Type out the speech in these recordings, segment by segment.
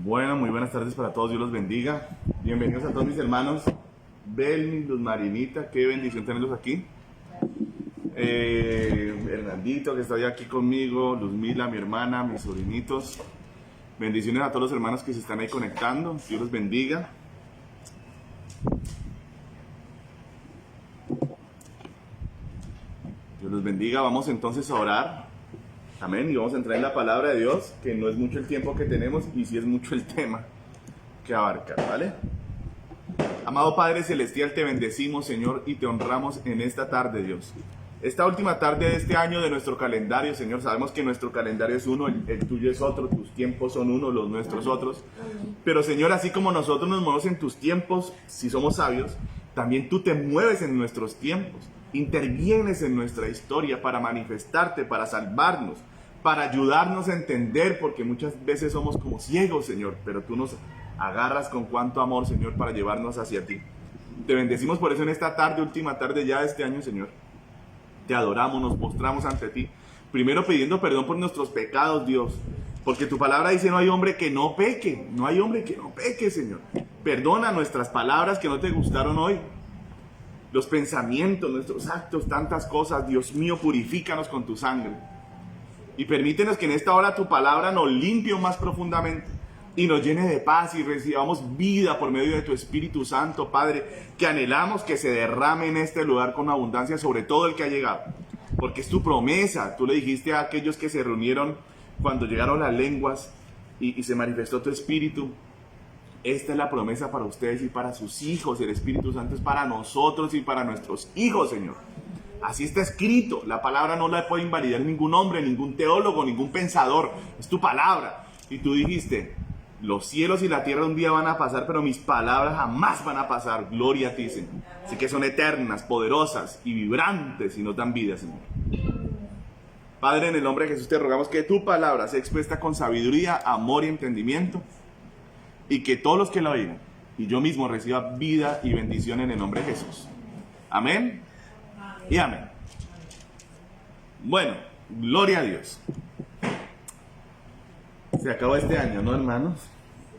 Bueno, muy buenas tardes para todos, Dios los bendiga. Bienvenidos a todos mis hermanos. Belmi, Luz Marinita, qué bendición tenerlos aquí. Hernandito, que está hoy aquí conmigo, Luzmila, mi hermana, mis sobrinitos. Bendiciones a todos los hermanos que se están ahí conectando. Dios los bendiga. Dios los bendiga. Vamos entonces a orar. Amén. Y vamos a entrar en la palabra de Dios, que no es mucho el tiempo que tenemos y sí es mucho el tema que abarca, ¿vale? Amado Padre Celestial, te bendecimos, Señor, y te honramos en esta tarde, Dios. Esta última tarde de este año de nuestro calendario, Señor, sabemos que nuestro calendario es uno, el tuyo es otro, tus tiempos son uno, los nuestros otros. Pero, Señor, así como nosotros nos movemos en tus tiempos, si somos sabios, también tú te mueves en nuestros tiempos. Intervienes en nuestra historia para manifestarte, para salvarnos, para ayudarnos a entender, porque muchas veces somos como ciegos, Señor, pero tú nos agarras con cuánto amor, Señor, para llevarnos hacia ti. Te bendecimos por eso en esta tarde, última tarde ya de este año, Señor. Te adoramos, nos mostramos ante ti, primero pidiendo perdón por nuestros pecados, Dios, porque tu palabra dice no hay hombre que no peque, no hay hombre que no peque, Señor. Perdona nuestras palabras que no te gustaron hoy, los pensamientos, nuestros actos, tantas cosas. Dios mío, purifícanos con tu sangre y permítenos que en esta hora tu palabra nos limpie más profundamente y nos llene de paz y recibamos vida por medio de tu Espíritu Santo, Padre, que anhelamos que se derrame en este lugar con abundancia sobre todo el que ha llegado, porque es tu promesa. Tú le dijiste a aquellos que se reunieron cuando llegaron las lenguas y se manifestó tu Espíritu. Esta es la promesa para ustedes y para sus hijos. El Espíritu Santo es para nosotros y para nuestros hijos, Señor. Así está escrito. La palabra no la puede invalidar ningún hombre, ningún teólogo, ningún pensador. Es tu palabra. Y tú dijiste, los cielos y la tierra un día van a pasar, pero mis palabras jamás van a pasar. Gloria a ti, Señor. Así que son eternas, poderosas y vibrantes y no dan vida, Señor. Padre, en el nombre de Jesús te rogamos que tu palabra sea expuesta con sabiduría, amor y entendimiento, y que todos los que la oigan y yo mismo reciba vida y bendición en el nombre de Jesús. Amén y amén. Bueno, gloria a Dios. Se acabó este año, ¿no, hermanos?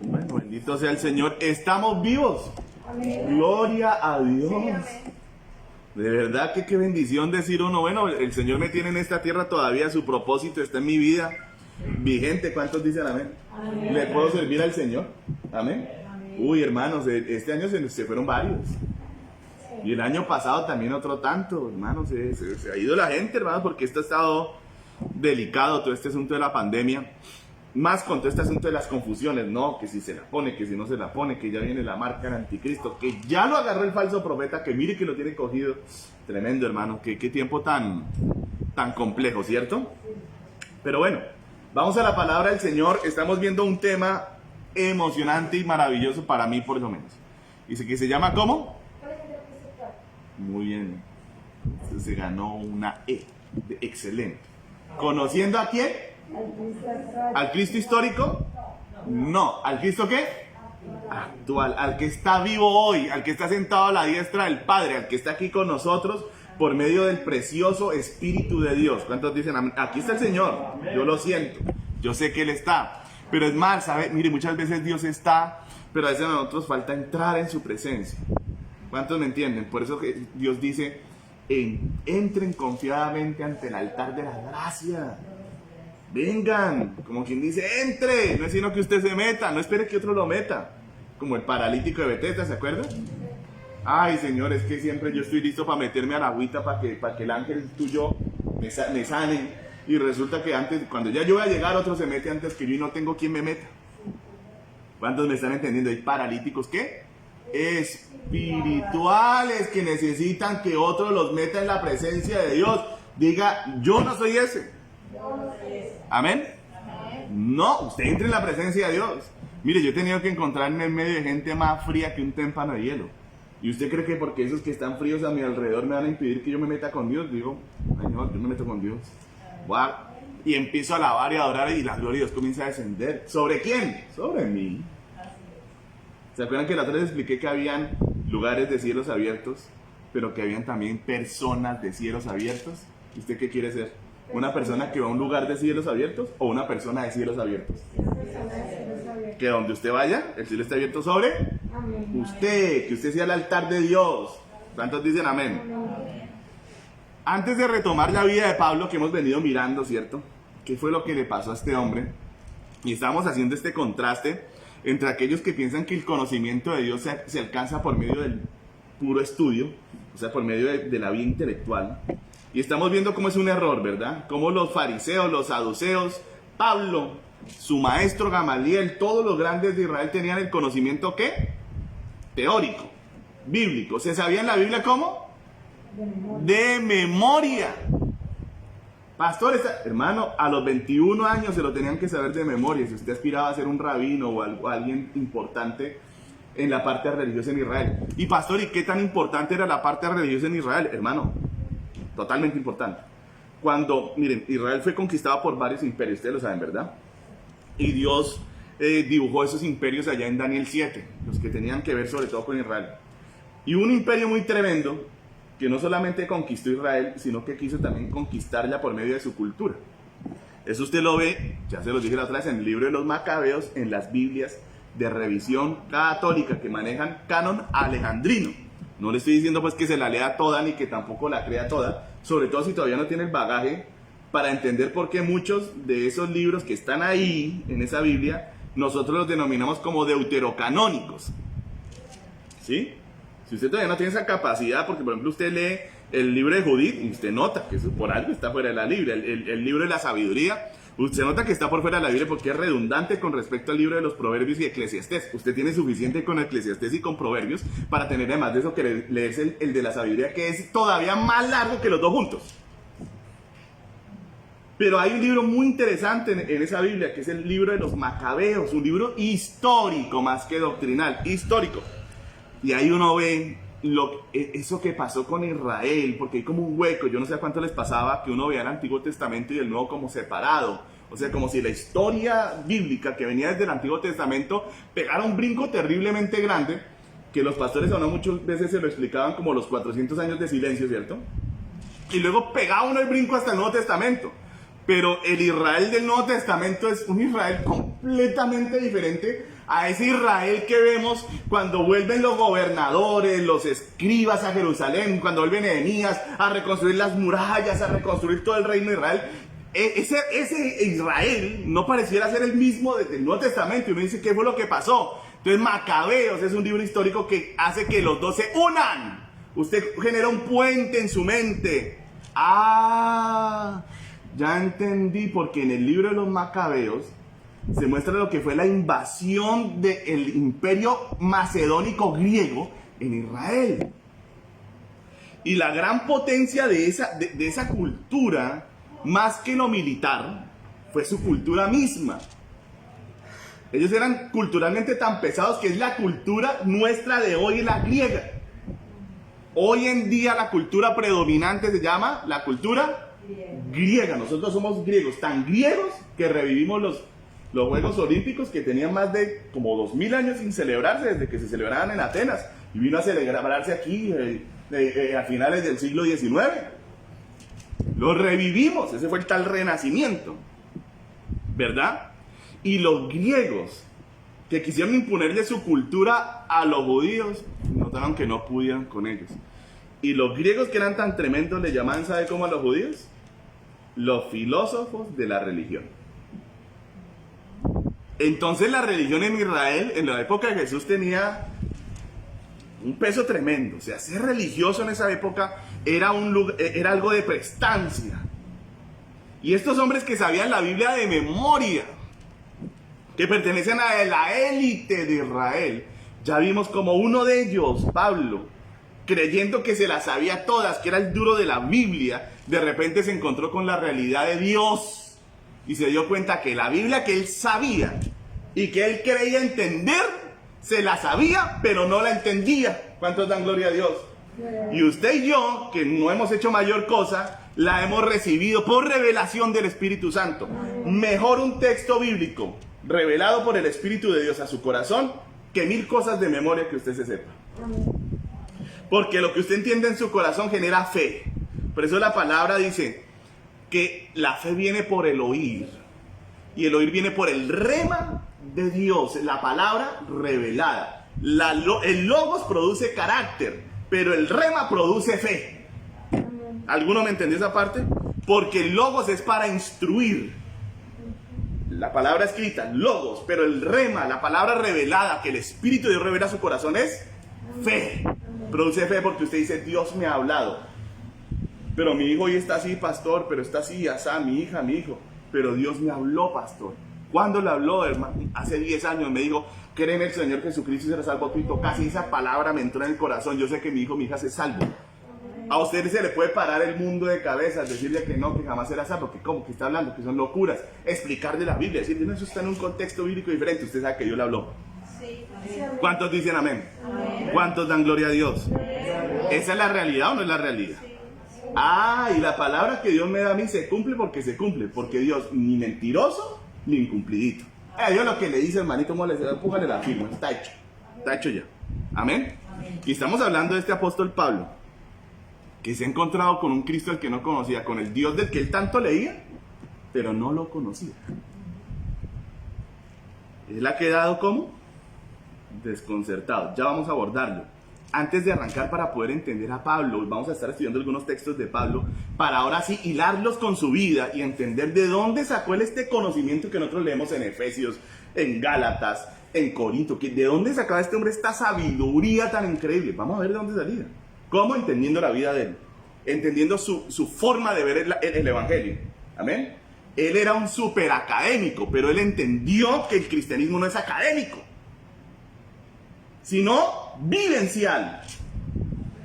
Bueno, bendito sea el Señor. Estamos vivos. Amén. Gloria a Dios. Sí, de verdad que qué bendición decir uno, bueno, el Señor me tiene en esta tierra todavía, su propósito está en mi vida vigente. ¿Cuántos dicen amén? Amén. ¿Le puedo servir al Señor? Amén. Amén. Uy, hermanos, este año se fueron varios. Y el año pasado también otro tanto, hermanos. Se ha ido la gente, hermanos, porque esto ha estado delicado, todo este asunto de la pandemia. Más con todo este asunto de las confusiones, ¿no? Que si se la pone, que si no se la pone, que ya viene la marca del anticristo, que ya lo agarró el falso profeta, que mire que lo tiene cogido. Tremendo, hermano. Qué tiempo tan complejo, ¿cierto? Pero bueno, vamos a la palabra del Señor. Estamos viendo un tema emocionante y maravilloso para mí, por lo menos. Dice que se llama ¿cómo? Muy bien. Se ganó una E de excelente. ¿Conociendo a quién? ¿Al Cristo histórico? No. ¿Al Cristo qué? Actual. Al que está vivo hoy, al que está sentado a la diestra del Padre, al que está aquí con nosotros por medio del precioso Espíritu de Dios. ¿Cuántos dicen amén? Aquí está el Señor. Yo lo siento. Yo sé que Él está. Pero es más, ¿sabe? Mire, muchas veces Dios está, pero a veces a nosotros falta entrar en su presencia. ¿Cuántos me entienden? Por eso que Dios dice, entren confiadamente ante el altar de la gracia. Vengan, como quien dice, entre. No es sino que usted se meta, no espere que otro lo meta. Como el paralítico de Betesda, ¿se acuerdan? Ay, Señor, es que siempre yo estoy listo para meterme a la agüita para que el ángel tuyo me sane. Y resulta que antes, cuando ya yo voy a llegar, otro se mete antes que yo y no tengo quien me meta. ¿Cuántos me están entendiendo? Hay paralíticos, ¿qué? Espirituales, que necesitan que otro los meta en la presencia de Dios. Diga, yo no soy ese. ¿Amén? No, usted entre en la presencia de Dios. Mire, yo he tenido que encontrarme en medio de gente más fría que un témpano de hielo. ¿Y usted cree que porque esos que están fríos a mi alrededor me van a impedir que yo me meta con Dios? Digo, ay no, yo me meto con Dios. Wow. Y empiezo a alabar y a adorar y la gloria de Dios comienza a descender. ¿Sobre quién? Sobre mí. ¿Se acuerdan que la otra vez expliqué que habían lugares de cielos abiertos, pero que habían también personas de cielos abiertos? ¿Y usted qué quiere ser? ¿Una persona que va a un lugar de cielos abiertos o una persona de cielos abiertos? Que donde usted vaya, el cielo está abierto sobre usted, que usted sea el altar de Dios. ¿Cuántos dicen amén? Antes de retomar la vida de Pablo que hemos venido mirando, ¿cierto? ¿Qué fue lo que le pasó a este hombre? Y estamos haciendo este contraste entre aquellos que piensan que el conocimiento de Dios se alcanza por medio del puro estudio, o sea, por medio de la vida intelectual. Y estamos viendo cómo es un error, ¿verdad? Cómo los fariseos, los saduceos, Pablo, su maestro Gamaliel, todos los grandes de Israel tenían el conocimiento, ¿qué? Teórico, bíblico. ¿Se sabían la Biblia cómo? De memoria. Pastor, hermano, a los 21 años se lo tenían que saber de memoria. Si usted aspiraba a ser un rabino o alguien importante en la parte religiosa en Israel. Y pastor, ¿y qué tan importante era la parte religiosa en Israel? Hermano, totalmente importante. Cuando, miren, Israel fue conquistado por varios imperios, ustedes lo saben, ¿verdad? Y Dios dibujó esos imperios allá en Daniel 7, los que tenían que ver sobre todo con Israel. Y un imperio muy tremendo, que no solamente conquistó Israel, sino que quiso también conquistarla por medio de su cultura. Eso usted lo ve, ya se los dije la otra vez, en el libro de los Macabeos, en las Biblias de revisión católica que manejan canon alejandrino. No le estoy diciendo pues que se la lea toda ni que tampoco la crea toda, sobre todo si todavía no tiene el bagaje para entender por qué muchos de esos libros que están ahí en esa Biblia, nosotros los denominamos como deuterocanónicos. ¿Sí? Si usted todavía no tiene esa capacidad, porque por ejemplo usted lee el libro de Judith y usted nota que eso por algo está fuera de la Biblia, el libro de la sabiduría, usted nota que está por fuera de la Biblia porque es redundante con respecto al libro de los Proverbios y Eclesiastés. Usted tiene suficiente con Eclesiastés y con Proverbios para tener además de eso que leerse el de la sabiduría, que es todavía más largo que los dos juntos. Pero hay un libro muy interesante en esa Biblia, que es el libro de los Macabeos, un libro histórico más que doctrinal, histórico. Y ahí uno ve eso que pasó con Israel, porque hay como un hueco, yo no sé a cuánto les pasaba que uno veía el Antiguo Testamento y el Nuevo como separado. O sea, como si la historia bíblica que venía desde el Antiguo Testamento pegara un brinco terriblemente grande, que los pastores a uno muchas veces se lo explicaban como los 400 años de silencio, ¿cierto? Y luego pegaba uno el brinco hasta el Nuevo Testamento. Pero el Israel del Nuevo Testamento es un Israel completamente diferente a ese Israel que vemos cuando vuelven los gobernadores, los escribas a Jerusalén, cuando vuelve Nehemías a reconstruir las murallas, a reconstruir todo el reino de Israel. Ese Israel no pareciera ser el mismo desde el Nuevo Testamento. Y uno dice, ¿qué fue lo que pasó? Entonces Macabeos es un libro histórico que hace que los dos se unan. Usted genera un puente en su mente. Ya entendí, porque en el libro de los Macabeos se muestra lo que fue la invasión del imperio macedónico griego en Israel. Y la gran potencia de esa cultura, más que lo militar, fue su cultura misma. Ellos eran culturalmente tan pesados que es la cultura nuestra de hoy, la griega. Hoy en día la cultura predominante se llama la cultura griega. Nosotros somos griegos, tan griegos que revivimos los Juegos Olímpicos que tenían más de como 2000 años sin celebrarse, desde que se celebraban en Atenas, y vino a celebrarse aquí a finales del siglo XIX. Los revivimos, ese fue el tal renacimiento, ¿verdad? Y los griegos que quisieron imponerle su cultura a los judíos, notaron que no pudieron con ellos. Y los griegos, que eran tan tremendos, le llamaban, ¿sabe cómo a los judíos? Los filósofos de la religión. Entonces la religión en Israel, en la época de Jesús, tenía un peso tremendo. O sea, ser religioso en esa época era algo de prestancia. Y estos hombres que sabían la Biblia de memoria, que pertenecen a la élite de Israel, ya vimos como uno de ellos, Pablo, creyendo que se las sabía todas, que era el duro de la Biblia, de repente se encontró con la realidad de Dios y se dio cuenta que la Biblia que él sabía y que él creía entender, se la sabía, pero no la entendía. ¿Cuántos dan gloria a Dios? Y usted y yo, que no hemos hecho mayor cosa, la hemos recibido por revelación del Espíritu Santo. Mejor un texto bíblico revelado por el Espíritu de Dios a su corazón que 1000 cosas de memoria que usted se sepa. Porque lo que usted entiende en su corazón genera fe. Por eso la palabra dice que la fe viene por el oír. Y el oír viene por el rema de Dios, la palabra revelada. El logos produce carácter, pero el rema produce fe. ¿Alguno me entendió esa parte? Porque el logos es para instruir. La palabra escrita, logos, pero el rema, la palabra revelada, que el Espíritu de Dios revela a su corazón, es fe. Produce fe porque usted dice, Dios me ha hablado. Pero mi hijo hoy está así, pastor, pero está así, asá, mi hija, mi hijo. Pero Dios me habló, pastor. ¿Cuándo le habló, hermano? Hace 10 años me dijo, cree en el Señor Jesucristo y será salvo tú y casi esa palabra me entró en el corazón. Yo sé que mi hijo, mi hija se salvo. A usted se le puede parar el mundo de cabeza, decirle que no, que jamás será salvo, que cómo, que está hablando, que son locuras. Explicarle la Biblia, decirle, no, eso está en un contexto bíblico diferente. Usted sabe que Dios le habló. Sí. ¿Cuántos dicen amén? Amén. ¿Cuántos dan gloria a Dios? ¿Esa es la realidad o no es la realidad? Ah, y la palabra que Dios me da a mí se cumple, porque Dios ni mentiroso ni incumplidito. Dios lo que le dice, hermanito, póngale la firma, está hecho ya. Amén. Y estamos hablando de este apóstol Pablo, que se ha encontrado con un Cristo al que no conocía, con el Dios del que él tanto leía, pero no lo conocía. Él ha quedado como desconcertado. Ya vamos a abordarlo. Antes de arrancar, para poder entender a Pablo, vamos a estar estudiando algunos textos de Pablo, para ahora sí hilarlos con su vida y entender de dónde sacó él este conocimiento que nosotros leemos en Efesios, en Gálatas, en Corinto, de dónde sacaba este hombre esta sabiduría tan increíble. Vamos a ver de dónde salía. ¿Cómo? Entendiendo la vida de él, entendiendo su forma de ver el Evangelio. Amén. Él era un súper académico, pero él entendió que el cristianismo no es académico, sino vivencial.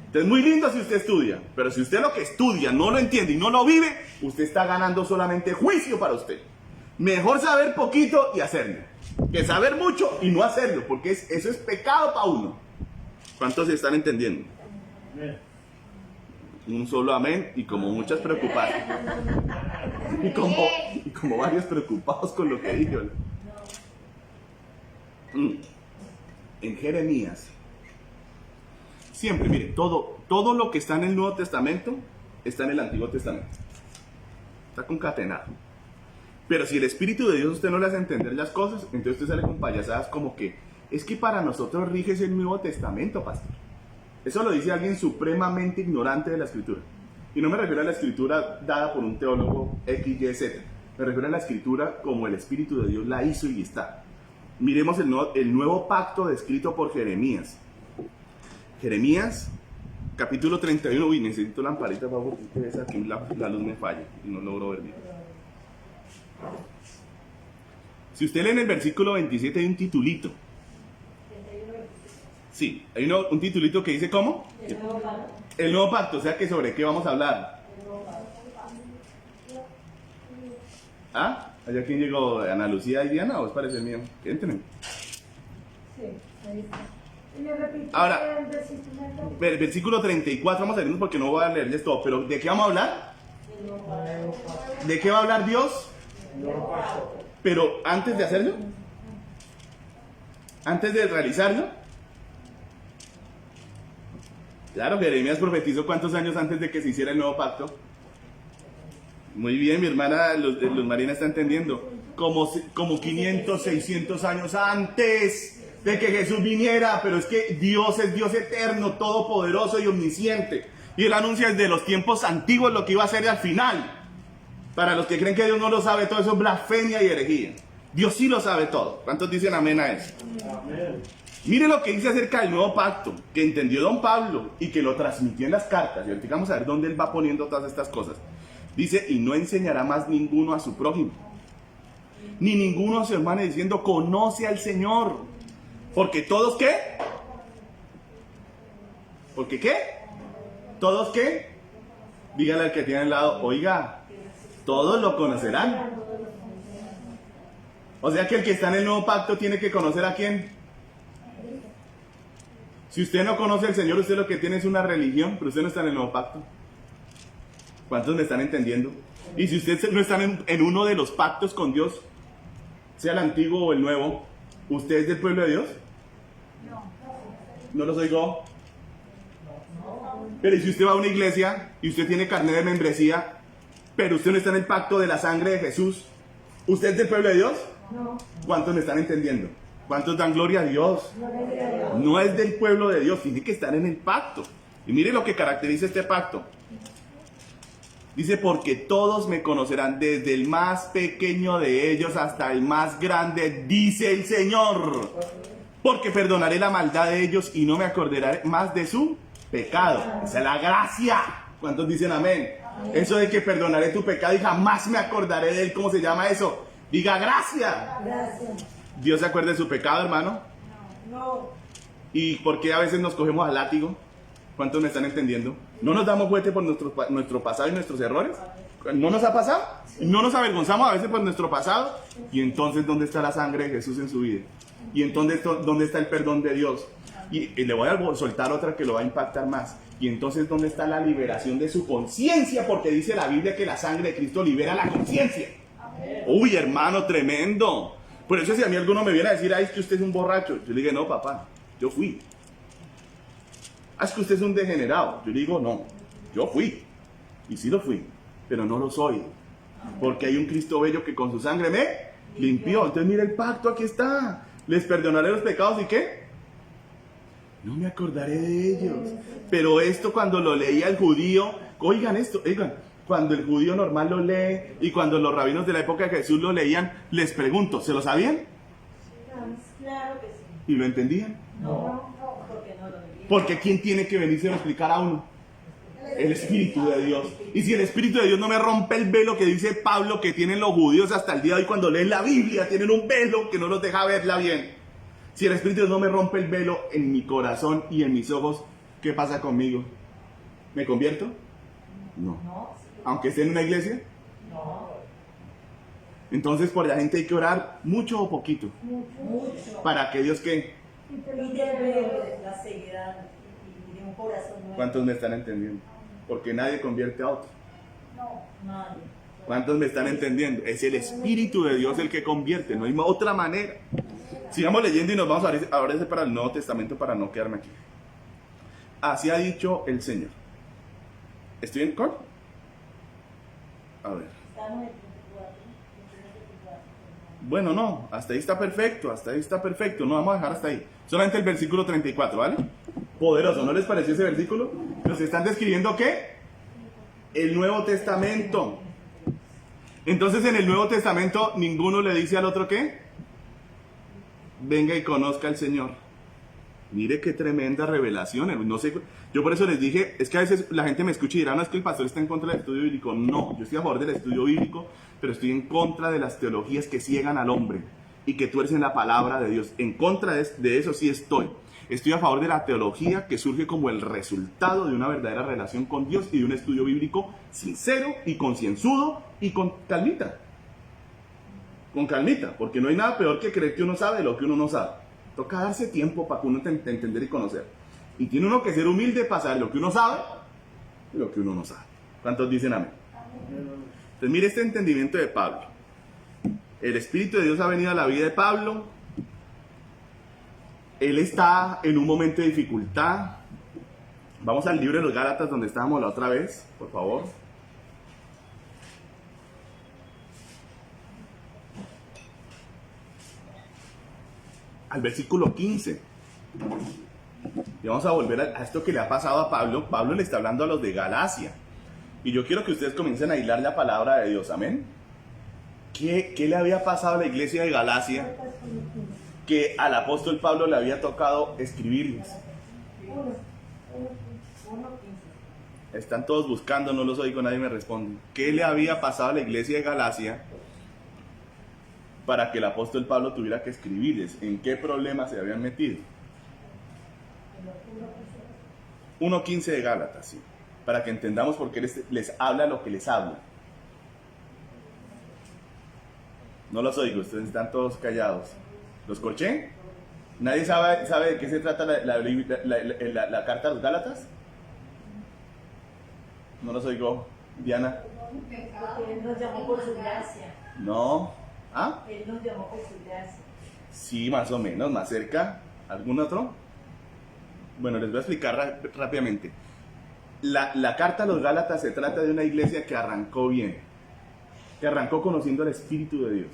Entonces, muy lindo si usted estudia, pero si usted lo que estudia no lo entiende y no lo vive, usted está ganando solamente juicio para usted. Mejor saber poquito y hacerlo, que saber mucho y no hacerlo, porque eso es pecado para uno. ¿Cuántos se están entendiendo? Un solo amén y como muchas preocupadas. Y como varios preocupados con lo que dijo. En Jeremías, siempre, mire, todo lo que está en el Nuevo Testamento está en el Antiguo Testamento. Está concatenado. Pero si el Espíritu de Dios usted no le hace entender las cosas, entonces usted sale con payasadas como que, es que para nosotros rige el Nuevo Testamento, pastor. Eso lo dice alguien supremamente ignorante de la Escritura. Y no me refiero a la Escritura dada por un teólogo X, Y, Z. Me refiero a la Escritura como el Espíritu de Dios la hizo y está. Miremos el nuevo pacto descrito por Jeremías. Jeremías, capítulo 31. Uy, necesito lamparita para porque aquí la luz me falla y no logro ver bien. Si usted lee en el versículo 27 hay un titulito. Sí, hay un titulito que dice ¿cómo? El nuevo pacto, o sea que sobre qué vamos a hablar. ¿Ah? ¿Allá quién llegó? ¿Ana Lucía y Diana o es parece el mío? Entren. Sí, ahí está. Ahora, el versículo 34, vamos a leernos porque no voy a leerles todo, pero ¿de qué vamos a hablar? ¿De qué va a hablar Dios? Pero antes de hacerlo, antes de realizarlo, claro, Jeremías profetizó ¿cuántos años antes de que se hiciera el nuevo pacto? Muy bien, mi hermana Luz Marina está entendiendo. Como 500, 600 años antes de que Jesús viniera. Pero es que Dios es Dios eterno, todopoderoso y omnisciente. Y Él anuncia desde los tiempos antiguos lo que iba a hacer al final. Para los que creen que Dios no lo sabe todo, eso es blasfemia y herejía. Dios sí lo sabe todo. ¿Cuántos dicen amén a eso? Amén. Mire lo que dice acerca del nuevo pacto, que entendió don Pablo y que lo transmitió en las cartas. Y ahorita vamos a ver dónde él va poniendo todas estas cosas. Dice, y no enseñará más ninguno a su prójimo, ni ninguno a su hermano, diciendo, conoce al Señor. Porque todos, ¿qué? ¿Porque qué? ¿Todos qué? Dígale al que tiene al lado, oiga, todos lo conocerán. O sea que el que está en el nuevo pacto tiene que conocer a quién. Si usted no conoce al Señor, usted lo que tiene es una religión, pero usted no está en el nuevo pacto. ¿Cuántos me están entendiendo? Y si usted no está en uno de los pactos con Dios, sea el antiguo o el nuevo, ¿usted es del pueblo de Dios? No los oigo. Pero si usted va a una iglesia y usted tiene carnet de membresía, pero usted no está en el pacto de la sangre de Jesús. ¿Usted es del pueblo de Dios? No. ¿Cuántos me están entendiendo? ¿Cuántos dan gloria a Dios? Gloria a Dios. No es del pueblo de Dios, tiene que estar en el pacto. Y mire lo que caracteriza este pacto. Dice, porque todos me conocerán, desde el más pequeño de ellos hasta el más grande, dice el Señor. Porque perdonaré la maldad de ellos y no me acordaré más de su pecado. Esa es la gracia. ¿Cuántos dicen amén? Eso de que perdonaré tu pecado y jamás me acordaré de él. ¿Cómo se llama eso? Diga gracia. Gracias. ¿Dios se acuerda de su pecado, hermano? No. ¿Y por qué a veces nos cogemos al látigo? ¿Cuántos me están entendiendo? ¿No nos damos fuerte por nuestro pasado y nuestros errores? ¿No nos ha pasado? ¿No nos avergonzamos a veces por nuestro pasado? Y entonces, ¿dónde está la sangre de Jesús en su vida? Y entonces, ¿dónde está el perdón de Dios? Y le voy a soltar otra que lo va a impactar más. Y entonces, ¿dónde está la liberación de su conciencia? Porque dice la Biblia que la sangre de Cristo libera la conciencia. Uy, hermano, tremendo. Por eso si a mí alguno me viene a decir, ay, es que usted es un borracho, yo le digo, no, papá, yo fui. Ah, es que usted es un degenerado. Yo digo, no, yo fui. Y sí lo fui, pero no lo soy. Porque hay un Cristo bello que con su sangre me limpió. Entonces mira el pacto, aquí está. Les perdonaré los pecados y ¿qué? No me acordaré de ellos. Pero esto cuando lo leía el judío, oigan esto, oigan. Cuando el judío normal lo lee y cuando los rabinos de la época de Jesús lo leían, les pregunto, ¿se lo sabían? Claro que sí. ¿Y lo entendían? No. Porque no lo entiendo. Porque ¿quién tiene que venirse a explicar a uno? El Espíritu de Dios. Y si el Espíritu de Dios no me rompe el velo que dice Pablo que tienen los judíos hasta el día de hoy cuando leen la Biblia, tienen un velo que no los deja verla bien. Si el Espíritu de Dios no me rompe el velo en mi corazón y en mis ojos, ¿qué pasa conmigo? ¿Me convierto? No. No, Aunque esté en una iglesia. no, Entonces por la gente hay que orar mucho o poquito. mucho. Para que Dios que... Y te Y lo de ver la ceguedad y de un corazón nuevo. ¿Cuántos me están entendiendo? Porque nadie convierte a otro. Nadie. ¿Cuántos me están entendiendo? Es el Espíritu de Dios el que convierte, no hay otra manera. Sigamos leyendo y nos vamos ahora para el Nuevo Testamento para no quedarme aquí. Así ha dicho el Señor. ¿Estoy en cor? A ver. Estamos en 34. Bueno, no, hasta ahí está perfecto, no vamos a dejar hasta ahí. Solamente el versículo 34, ¿vale? Poderoso, ¿no les pareció ese versículo? Nos están describiendo ¿qué? El Nuevo Testamento. Entonces en el Nuevo Testamento ninguno le dice al otro ¿qué? Venga y conozca al Señor. Mire qué tremenda revelación. No sé, yo por eso les dije, es que a veces la gente me escucha y dirá, no, es que el pastor está en contra del estudio bíblico. No, yo estoy a favor del estudio bíblico, pero estoy en contra de las teologías que ciegan al hombre y que tuercen la palabra de Dios. En contra de eso sí estoy. Estoy a favor de la teología que surge como el resultado de una verdadera relación con Dios y de un estudio bíblico sincero y concienzudo y con calmita. Con calmita, porque no hay nada peor que creer que uno sabe de lo que uno no sabe. Toca darse tiempo para que uno entender y conocer. Y tiene uno que ser humilde para saber lo que uno sabe y lo que uno no sabe. ¿Cuántos dicen amén? Entonces mire este entendimiento de Pablo. El Espíritu de Dios ha venido a la vida de Pablo. Él está en un momento de dificultad. Vamos al libro de los Gálatas donde estábamos la otra vez, por favor. Al versículo 15. Y vamos a volver a esto que le ha pasado a Pablo. Pablo le está hablando a los de Galacia. Y yo quiero que ustedes comiencen a hilar la palabra de Dios. Amén. ¿Qué le había pasado a la iglesia de Galacia? Que al apóstol Pablo le había tocado escribirles. Están todos buscando, no los oigo, nadie me responde. ¿Qué le había pasado a la iglesia de Galacia para que el apóstol Pablo tuviera que escribirles? ¿En qué problemas se habían metido? 1.15 de Gálatas, sí. Para que entendamos por qué les habla lo que les habla. No los oigo, ustedes están todos callados. ¿Los corché? ¿Nadie sabe de qué se trata la carta a los Gálatas? No los oigo. Diana. Porque Él nos llamó por su gracia. No. ¿Ah? Él nos llamó por su gracia. Sí, más o menos, más cerca. ¿Algún otro? Bueno, les voy a explicar rápidamente. La carta a los Gálatas se trata de una iglesia que arrancó bien. que arrancó conociendo al Espíritu de Dios,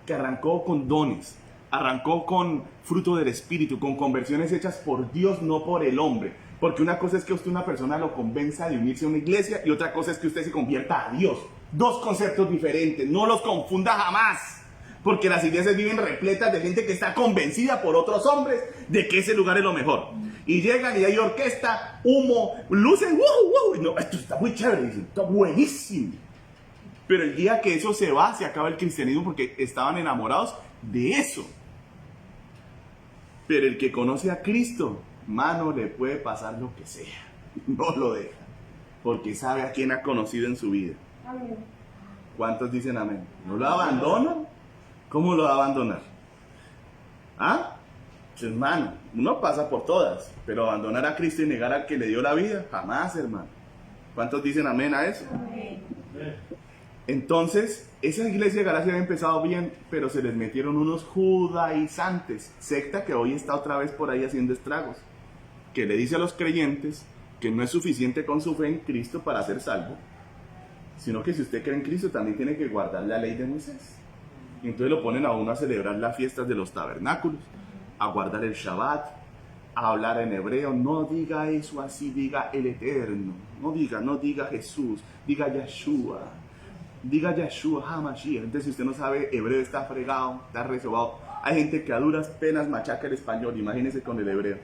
que arrancó con dones, arrancó con fruto del Espíritu, con conversiones hechas por Dios, no por el hombre. Porque una cosa es que usted una persona lo convenza de unirse a una iglesia y otra cosa es que usted se convierta a Dios. Dos conceptos diferentes, no los confunda jamás. Porque las iglesias viven repletas de gente que está convencida por otros hombres de que ese lugar es lo mejor. Y llegan y hay orquesta, humo, luces, no, esto está muy chévere, dicen, está buenísimo. Pero el día que eso se va, se acaba el cristianismo porque estaban enamorados de eso. Pero el que conoce a Cristo, mano, le puede pasar lo que sea. No lo deja. Porque sabe a quién ha conocido en su vida. Amén. ¿Cuántos dicen amén? ¿No lo abandonan? ¿Cómo lo va a abandonar? ¿Ah? Pues, hermano, uno pasa por todas. Pero abandonar a Cristo y negar al que le dio la vida, jamás, hermano. ¿Cuántos dicen amén a eso? Amén. Entonces, esa iglesia de Galacia había empezado bien, pero se les metieron unos judaizantes, secta que hoy está otra vez por ahí haciendo estragos, que le dice a los creyentes que no es suficiente con su fe en Cristo para ser salvo, sino que si usted cree en Cristo también tiene que guardar la ley de Moisés. Y entonces lo ponen a uno a celebrar las fiestas de los tabernáculos, a guardar el Shabbat, a hablar en hebreo. No diga eso así, diga el Eterno. No diga Jesús, diga Yeshua. Diga Yeshua HaMashiach. Entonces, si usted no sabe hebreo, está fregado, está resobado. Hay gente que a duras penas machaca el español, imagínese con el hebreo.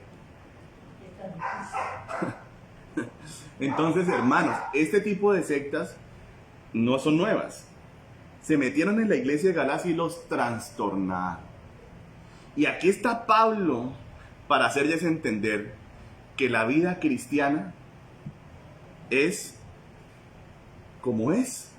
Entonces, hermanos, este tipo de sectas no son nuevas. Se metieron en la iglesia de Galacia y los trastornaron. Y aquí está Pablo para hacerles entender que la vida cristiana es como es.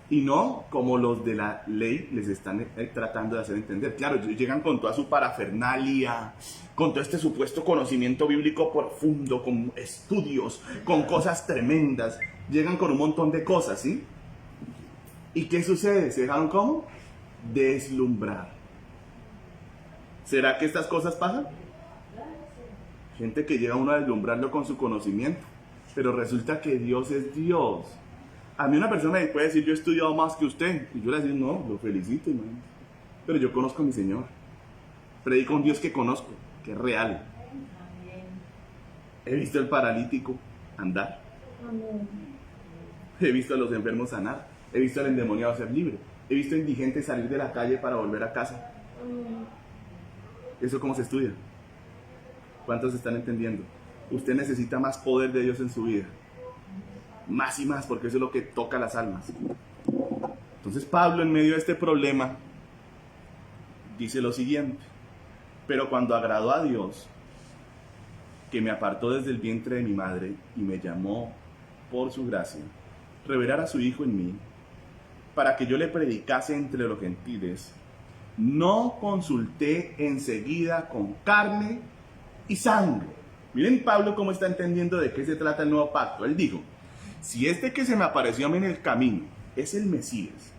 Y no como los de la ley les están tratando de hacer entender. Claro, ellos llegan con toda su parafernalia, con todo este supuesto conocimiento bíblico profundo, con estudios, con cosas tremendas. Llegan con un montón de cosas, ¿sí? ¿Y qué sucede? ¿Se dejaron cómo? Deslumbrar. ¿Será que estas cosas pasan? Gente que llega a uno a deslumbrarlo con su conocimiento, pero resulta que Dios es Dios. A mí una persona me puede decir, yo he estudiado más que usted. Y yo le digo, no, lo felicito, hermano. Pero yo conozco a mi Señor. Predico a un Dios que conozco, que es real. Amén. He visto al paralítico andar. Amén. He visto a los enfermos sanar. He visto al endemoniado ser libre. He visto a indigentes salir de la calle para volver a casa. Amén. ¿Eso cómo se estudia? ¿Cuántos están entendiendo? Usted necesita más poder de Dios en su vida. Más y más, porque eso es lo que toca las almas. Entonces Pablo, en medio de este problema, dice lo siguiente: pero cuando agradó a Dios, que me apartó desde el vientre de mi madre y me llamó por su gracia, revelar a su Hijo en mí, para que yo le predicase entre los gentiles, no consulté enseguida con carne y sangre. Miren Pablo cómo está entendiendo de qué se trata el nuevo pacto. Él dijo: si este que se me apareció a mí en el camino es el Mesías,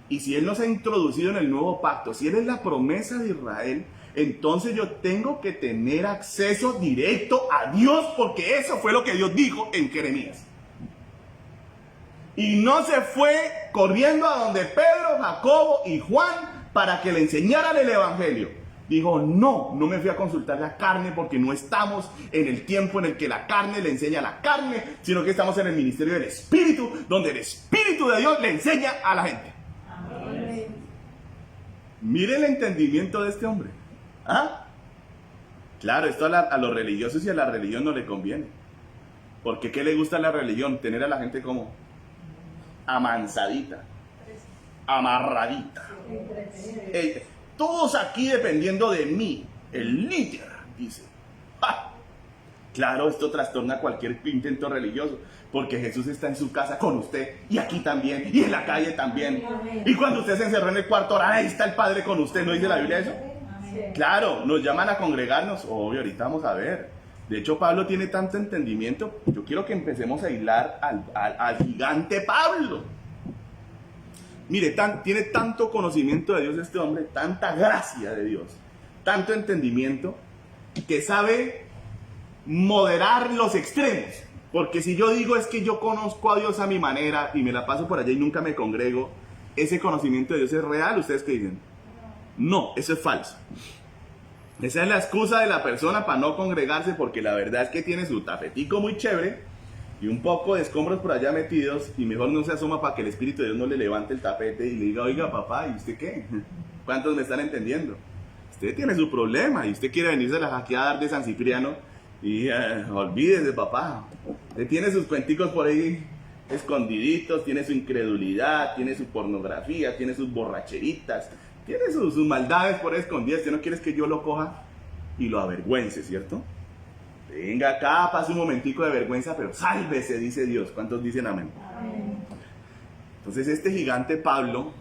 y si Él nos ha introducido en el nuevo pacto, si Él es la promesa de Israel, entonces yo tengo que tener acceso directo a Dios, porque eso fue lo que Dios dijo en Jeremías. Y no se fue corriendo a donde Pedro, Jacobo y Juan para que le enseñaran el evangelio. Dijo, no me fui a consultar la carne, porque no estamos en el tiempo en el que la carne le enseña a la carne, sino que estamos en el ministerio del Espíritu, donde el Espíritu de Dios le enseña a la gente. Amén. Mire el entendimiento de este hombre. ¿Ah? Claro, esto a los religiosos y a la religión no le conviene. Porque ¿qué le gusta a la religión? Tener a la gente como amansadita, amarradita. Todos aquí dependiendo de mí, el líder, dice. ¡Ja! Claro, esto trastorna cualquier intento religioso, porque Jesús está en su casa con usted, y aquí también, y en la calle también. Amén. Y cuando usted se encerró en el cuarto, ahí está el Padre con usted, ¿no dice la Biblia eso? Amén. Claro, nos llaman a congregarnos, obvio, ahorita vamos a ver. De hecho, Pablo tiene tanto entendimiento, yo quiero que empecemos a hilar al gigante Pablo. Mire, tiene tanto conocimiento de Dios este hombre, tanta gracia de Dios, tanto entendimiento, que sabe moderar los extremos. Porque si yo digo es que yo conozco a Dios a mi manera y me la paso por allá y nunca me congrego, ¿ese conocimiento de Dios es real? ¿Ustedes qué dicen? No, eso es falso. Esa es la excusa de la persona para no congregarse, porque la verdad es que tiene su tapetico muy chévere y un poco de escombros por allá metidos, y mejor no se asoma para que el Espíritu de Dios no le levante el tapete y le diga, oiga papá, ¿y usted qué? ¿Cuántos me están entendiendo? Usted tiene su problema y usted quiere venirse a la hackeada de San Cipriano y olvídese papá. Usted tiene sus cuenticos por ahí escondiditos, tiene su incredulidad, tiene su pornografía, tiene sus borracheritas, tiene sus maldades por ahí escondidas. Usted no quiere que yo lo coja y lo avergüence, ¿cierto? Venga acá, pase un momentico de vergüenza, pero sálvese, dice Dios. ¿Cuántos dicen amén? Amén. Entonces este gigante Pablo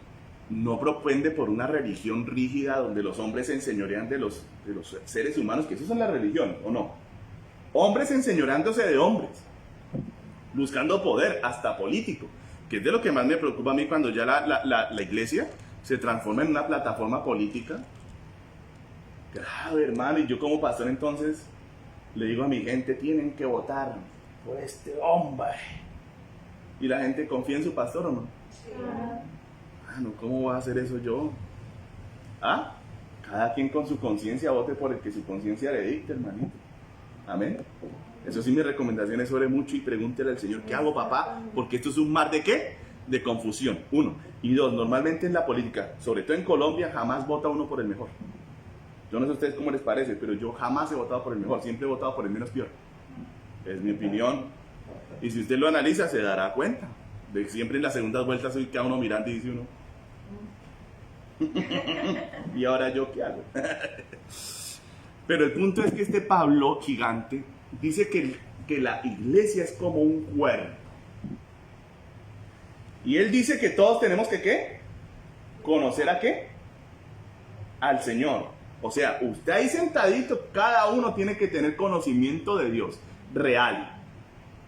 no propende por una religión rígida donde los hombres se enseñorean de los seres humanos, que eso es la religión, ¿o no? Hombres enseñoreándose de hombres, buscando poder, hasta político, que es de lo que más me preocupa a mí cuando ya la iglesia se transforma en una plataforma política. Grave, hermano, y yo como pastor entonces le digo a mi gente, tienen que votar por este hombre. ¿Y la gente confía en su pastor o no? No, ¿cómo va a hacer eso yo? ¿Ah? Cada quien con su conciencia vote por el que su conciencia le dicte, hermanito. Amén. Eso sí, mi recomendación es ore mucho y pregúntele al Señor, ¿qué hago, papá? Porque esto es un mar de ¿qué? De confusión, 1. Y 2, normalmente en la política, sobre todo en Colombia, jamás vota uno por el mejor. Yo no sé a ustedes cómo les parece, pero yo jamás he votado por el mejor, siempre he votado por el menos peor. Es mi opinión. Y si usted lo analiza, se dará cuenta de que siempre en las segundas vueltas queda uno mirando y dice uno, ¿y ahora yo qué hago? Pero el punto es que este Pablo gigante dice que la iglesia es como un cuerpo. Y él dice que todos tenemos que ¿qué? ¿Conocer a qué? Al Señor. O sea, usted ahí sentadito, cada uno tiene que tener conocimiento de Dios, real.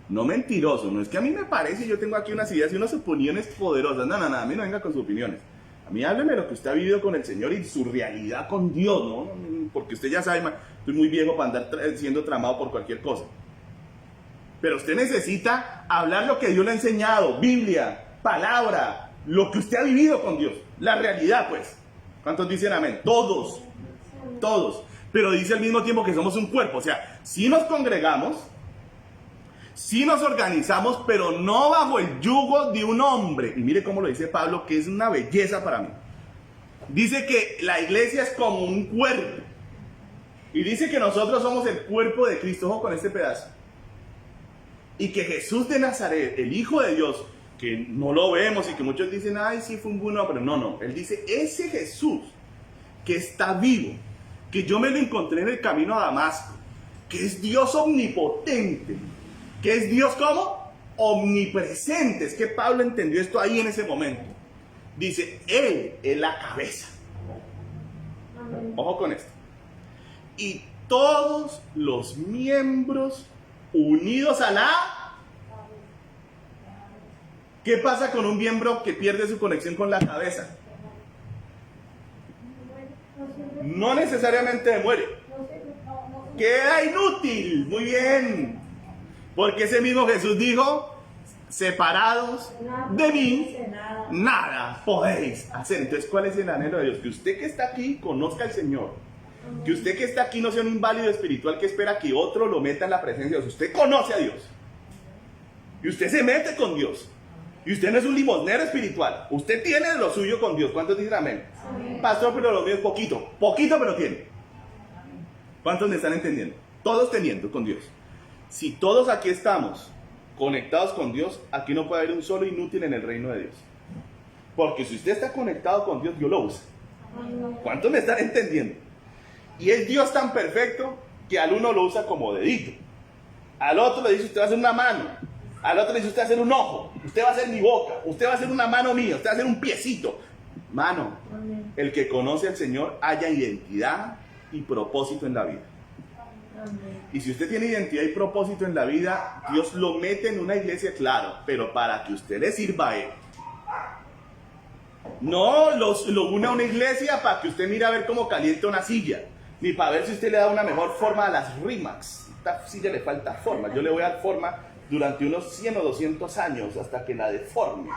No mentiroso, no es que a mí me parece, yo tengo aquí unas ideas y unas opiniones poderosas. No, a mí no venga con sus opiniones. A mí hábleme de lo que usted ha vivido con el Señor y su realidad con Dios, ¿no? Porque usted ya sabe, estoy muy viejo para andar siendo tramado por cualquier cosa. Pero usted necesita hablar lo que Dios le ha enseñado, Biblia, palabra, lo que usted ha vivido con Dios, la realidad, pues. ¿Cuántos dicen amén? Todos. Pero dice al mismo tiempo que somos un cuerpo, o sea, si nos congregamos, si nos organizamos, pero no bajo el yugo de un hombre. Y mire cómo lo dice Pablo, que es una belleza para mí. Dice que la iglesia es como un cuerpo. Y dice que nosotros somos el cuerpo de Cristo. Ojo con este pedazo. Y que Jesús de Nazaret, el Hijo de Dios, que no lo vemos y que muchos dicen, ay, sí fue un buen hombre. No. Él dice, ese Jesús que está vivo, que yo me lo encontré en el camino a Damasco, que es Dios omnipotente, que es Dios ¿cómo? Omnipresente. Es que Pablo entendió esto ahí en ese momento. Dice, Él es la cabeza. Amén. Ojo con esto. Y todos los miembros unidos a la... ¿Qué pasa con un miembro que pierde su conexión con la cabeza? No necesariamente muere. Queda inútil. Muy bien. Porque ese mismo Jesús dijo, separados de mí, nada podéis hacer. Entonces, ¿cuál es el anhelo de Dios? Que usted que está aquí conozca al Señor. Que usted que está aquí no sea un inválido espiritual que espera que otro lo meta en la presencia de Dios. Usted conoce a Dios. Y usted se mete con Dios. Y usted no es un limosnero espiritual. Usted tiene lo suyo con Dios. ¿Cuántos dicen amén? Amén. Pastor, pero lo mío es poquito. Poquito, pero tiene. ¿Cuántos me están entendiendo? Todos teniendo con Dios. Si todos aquí estamos conectados con Dios, aquí no puede haber un solo inútil en el reino de Dios. Porque si usted está conectado con Dios, Dios lo usa. ¿Cuántos me están entendiendo? Y es Dios tan perfecto que al uno lo usa como dedito. Al otro le dice, usted va a hacer una mano. Al otro le dice, usted va a hacer un ojo. Usted va a hacer mi boca. Usted va a hacer una mano mía. Usted va a hacer un piecito. Mano, el que conoce al Señor haya identidad y propósito en la vida. Y si usted tiene identidad y propósito en la vida, Dios lo mete en una iglesia, claro, pero para que usted le sirva a Él. No lo une a una iglesia para que usted mire a ver cómo calienta una silla, ni para ver si usted le da una mejor forma a las Rimax. Esta silla le falta forma, yo le voy a dar forma durante unos 100 o 200 años hasta que la deforme.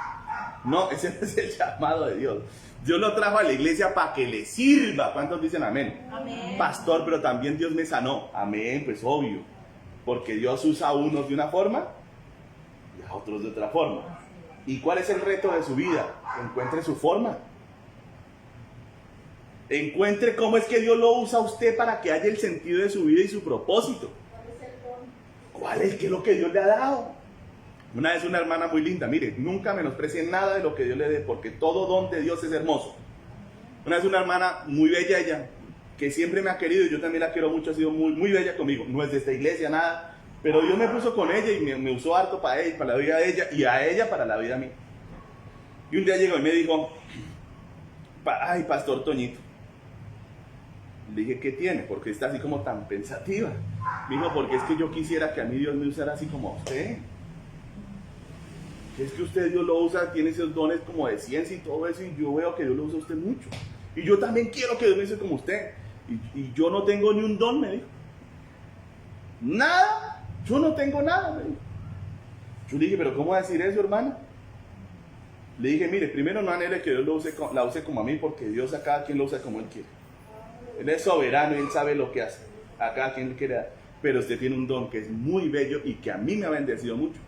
No, ese no es el llamado de Dios. Dios lo trajo a la iglesia para que le sirva. ¿Cuántos dicen amén? Amén. Pastor, pero también Dios me sanó. Amén, pues obvio. Porque Dios usa a unos de una forma y a otros de otra forma. ¿Y cuál es el reto de su vida? Encuentre su forma. Encuentre cómo es que Dios lo usa a usted para que haya el sentido de su vida y su propósito. ¿Cuál es? ¿Qué es lo que Dios le ha dado? Una vez una hermana muy linda, mire, nunca menosprecien nada de lo que Dios le dé, porque todo don de Dios es hermoso. Una vez una hermana muy bella ella, que siempre me ha querido y yo también la quiero mucho, ha sido muy, muy bella conmigo. No es de esta iglesia, nada, pero Dios me puso con ella y me usó harto para ella, para la vida de ella y a ella para la vida mía. Y un día llegó y me dijo, ay, Pastor Toñito. Le dije, ¿qué tiene? Porque está así como tan pensativa. Me dijo, porque es que yo quisiera que a mí Dios me usara así como a usted. Es que usted Dios lo usa, tiene esos dones como de ciencia y todo eso, y yo veo que Dios lo usa a usted mucho. Y yo también quiero que Dios me use como usted. Y yo no tengo ni un don, me dijo. Nada, yo no tengo nada, me dijo. Yo le dije, ¿pero cómo va a decir eso, hermano? Le dije, mire, primero no anhele que Dios la use como a mí, porque Dios a cada quien lo usa como Él quiere. Él es soberano y Él sabe lo que hace. A cada quien le quiere dar. Pero usted tiene un don que es muy bello y que a mí me ha bendecido mucho.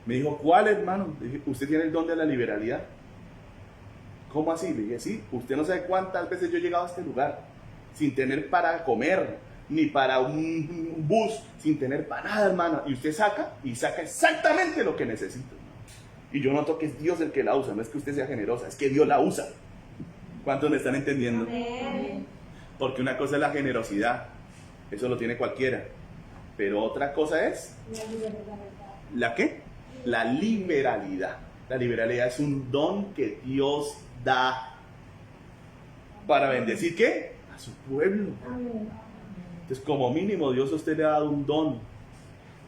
Me dijo, ¿cuál, hermano? Le dije, ¿usted tiene el don de la liberalidad? ¿Cómo así? Le dije, sí. Usted no sabe cuántas veces yo he llegado a este lugar sin tener para comer, ni para un bus, sin tener para nada, hermano. Y usted saca exactamente lo que necesito. Y yo noto que es Dios el que la usa. No es que usted sea generosa, es que Dios la usa. ¿Cuántos me están entendiendo? Amén. Porque una cosa es la generosidad, eso lo tiene cualquiera, pero otra cosa es, ¿la qué? La liberalidad. La liberalidad es un don que Dios da para bendecir, ¿qué? A su pueblo. Entonces, como mínimo, Dios a usted le ha dado un don,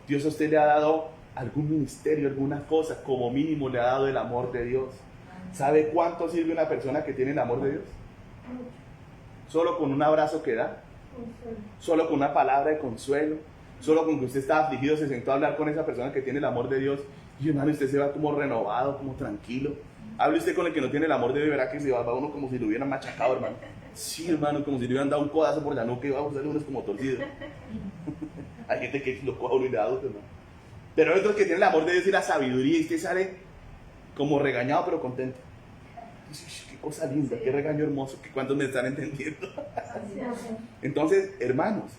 Dios a usted le ha dado algún ministerio, alguna cosa, como mínimo le ha dado el amor de Dios. ¿Sabe cuánto sirve una persona que tiene el amor de Dios? Solo con un abrazo que da, solo con una palabra de consuelo, solo con que usted está afligido, se sentó a hablar con esa persona que tiene el amor de Dios y hermano, usted se va como renovado, como tranquilo. Hable usted con el que no tiene el amor de Dios, verá que se va uno como si lo hubieran machacado, hermano. Sí, hermano, como si le hubieran dado un codazo por la nuca y va a usar uno como torcido. Hay gente que lo coja uno y le da dos, hermano. Pero hay otros que tienen el amor de Dios y la sabiduría y usted sale como regañado pero contento. Qué cosa linda, qué regaño hermoso, que cuántos me están entendiendo. Entonces, hermanos,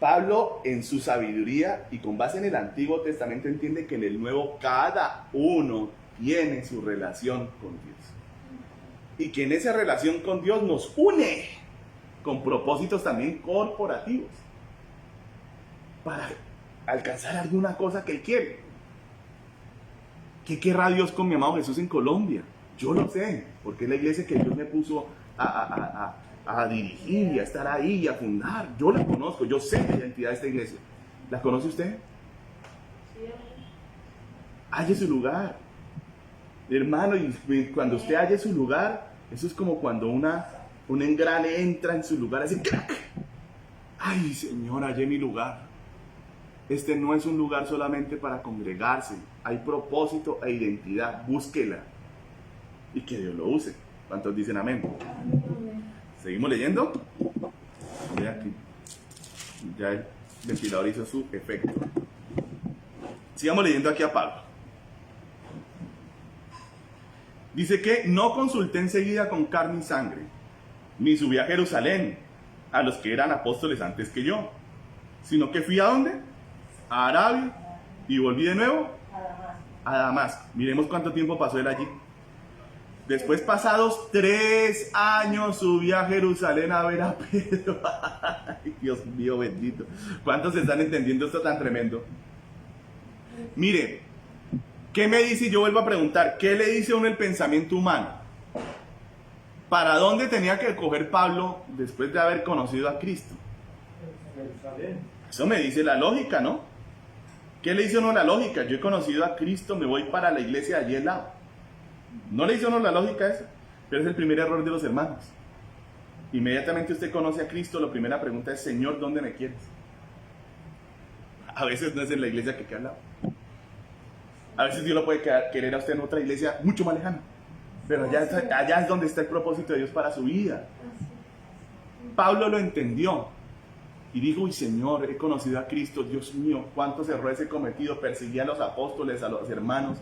Pablo en su sabiduría y con base en el Antiguo Testamento entiende que en el Nuevo cada uno tiene su relación con Dios. Y que en esa relación con Dios nos une con propósitos también corporativos para alcanzar alguna cosa que Él quiere. ¿Qué querrá Dios con mi amado Jesús en Colombia? Yo lo sé, porque es la iglesia que Dios me puso a dirigir y a estar ahí y a fundar. Yo la conozco, yo sé la identidad de esta iglesia. ¿La conoce usted? Halle su lugar. Hermano, y cuando usted halle su lugar, eso es como cuando un engrane entra en su lugar, así ¡crack! Ay, Señor, hallé mi lugar. Este no es un lugar solamente para congregarse. Hay propósito e identidad. Búsquela. Y que Dios lo use. ¿Cuántos dicen amén? ¿Seguimos leyendo? Mira aquí. Ya el ventilador hizo su efecto. Sigamos leyendo aquí a Pablo. Dice que no consulté enseguida con carne y sangre, ni subí a Jerusalén a los que eran apóstoles antes que yo, sino que fui ¿a dónde? A Arabia y volví de nuevo a Damasco. Miremos cuánto tiempo pasó él allí. Después, pasados 3 años, subí a Jerusalén a ver a Pedro. Ay, Dios mío bendito. ¿Cuántos están entendiendo esto tan tremendo? Mire, ¿qué me dice? Yo vuelvo a preguntar, ¿qué le dice a uno el pensamiento humano? ¿Para dónde tenía que coger Pablo después de haber conocido a Cristo? Eso me dice la lógica, ¿no? ¿Qué le dice uno la lógica? Yo he conocido a Cristo, me voy para la iglesia de allí al lado. No le dice uno la lógica eso, pero es el primer error de los hermanos. Inmediatamente usted conoce a Cristo, la primera pregunta es, Señor, ¿dónde me quieres? A veces no es en la iglesia que queda al lado. A veces Dios lo puede querer a usted en otra iglesia mucho más lejana. Pero allá es donde está el propósito de Dios para su vida. Pablo lo entendió y dijo: uy, Señor, he conocido a Cristo, Dios mío, cuántos errores he cometido, perseguí a los apóstoles, a los hermanos.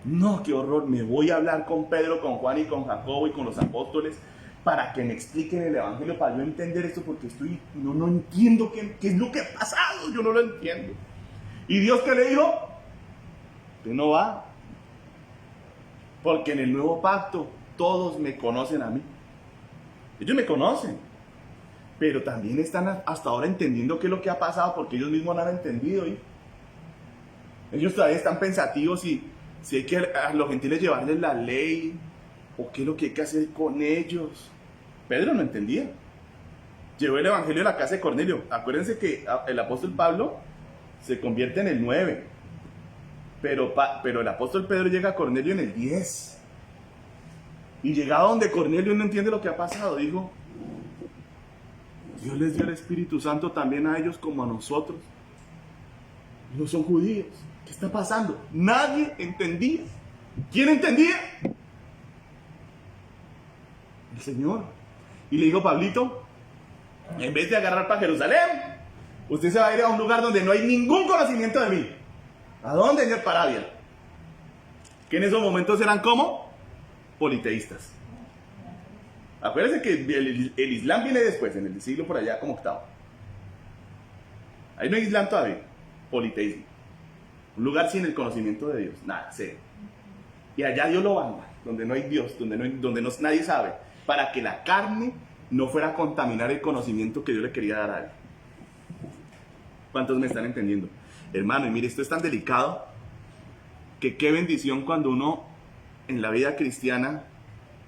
No, qué horror, me voy a hablar con Pedro, con Juan y con Jacobo y con los apóstoles para que me expliquen el evangelio, para yo entender esto, porque no entiendo qué es lo que ha pasado, yo no lo entiendo. ¿Y Dios qué le dijo? Usted no va, porque en el nuevo pacto todos me conocen a mí. Ellos me conocen, pero también están hasta ahora entendiendo qué es lo que ha pasado, porque ellos mismos no han entendido. Ellos todavía están pensativos si hay que a los gentiles llevarles la ley, o qué es lo que hay que hacer con ellos. Pedro no entendía. Llevó el evangelio a la casa de Cornelio. Acuérdense que el apóstol Pablo se convierte en el 9. Pero el apóstol Pedro llega a Cornelio en el 10. Y llegado donde Cornelio no entiende lo que ha pasado, dijo: Dios les dio el Espíritu Santo también a ellos como a nosotros. No son judíos. ¿Qué está pasando? Nadie entendía. ¿Quién entendía? El Señor. Y le dijo: Pablito, en vez de agarrar para Jerusalén, usted se va a ir a un lugar donde no hay ningún conocimiento de mí. ¿A dónde? En el Arabia. Que en esos momentos eran como politeístas. Acuérdense que el Islam viene después, en el siglo por allá como octavo. Ahí no hay Islam todavía, politeísmo. Un lugar sin el conocimiento de Dios, nada, cero. Y allá Dios lo manda, donde no hay Dios, donde nadie sabe, para que la carne no fuera a contaminar el conocimiento que Dios le quería dar a él. ¿Cuántos me están entendiendo? Hermano, y mire, esto es tan delicado que qué bendición cuando uno en la vida cristiana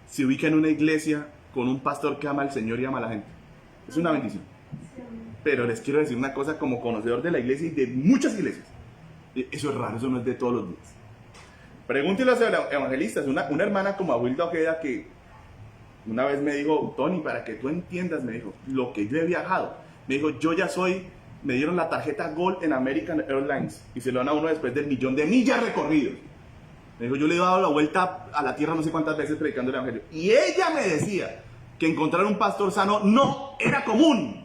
se ubica en una iglesia con un pastor que ama al Señor y ama a la gente. Es una bendición. Pero les quiero decir una cosa como conocedor de la iglesia y de muchas iglesias. Eso es raro, eso no es de todos los días. Pregúntele a los evangelistas. Una hermana como Abuelita Ojeda que una vez me dijo: Tony, para que tú entiendas, me dijo, lo que yo he viajado. Me dijo: yo ya me dieron la tarjeta Gold en American Airlines y se lo dan a uno después del 1.000.000 de millas recorridos. Me dijo: yo le he dado la vuelta a la tierra no sé cuántas veces predicando el evangelio. Y ella me decía que encontrar un pastor sano no era común.